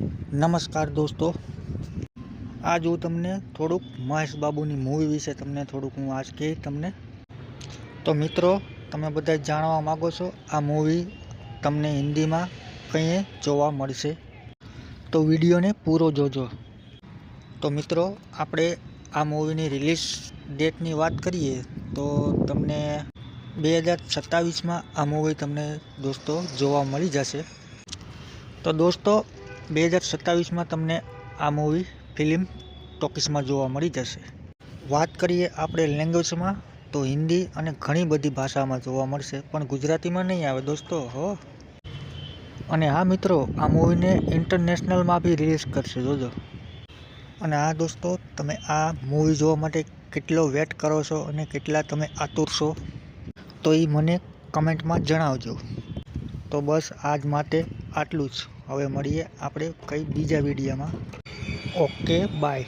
નમસ્કાર દોસ્તો, આજ હું તમને થોડુંક મહેશ બાબુની મૂવી વિશે હું આજ કહી તમને. તો મિત્રો, તમે બધા જાણવા માગો છો આ મૂવી તમને હિન્દીમાં કંઈ જોવા મળશે, તો વિડીયોને પૂરો જોજો. તો મિત્રો, આપણે આ મૂવીની રિલીઝ ડેટની વાત કરીએ તો તમને 2027માં આ મૂવી તમને દોસ્તો જોવા મળી જશે. તો દોસ્તો, 2027માં તમને આ મૂવી ફિલ્મ ટોકીસમાં જોવા મળી જશે. વાત કરીએ આપણે લેંગ્વેજમાં તો હિન્દી અને ઘણી બધી ભાષામાં જોવા મળશે, પણ ગુજરાતીમાં નહીં આવે દોસ્તો હો. અને હા મિત્રો, આ મૂવીને ઇન્ટરનેશનલમાં બી રિલીઝ કરશે જોજો. અને હા દોસ્તો, તમે આ મૂવી જોવા માટે કેટલો વેટ કરો છો અને કેટલા તમે આતુર છો તો એ મને કમેન્ટમાં જણાવજો. તો બસ આજ માટે આટલું જ. હવે મળીએ આપણે કઈ બીજા વિડીયોમાં. Okay, by.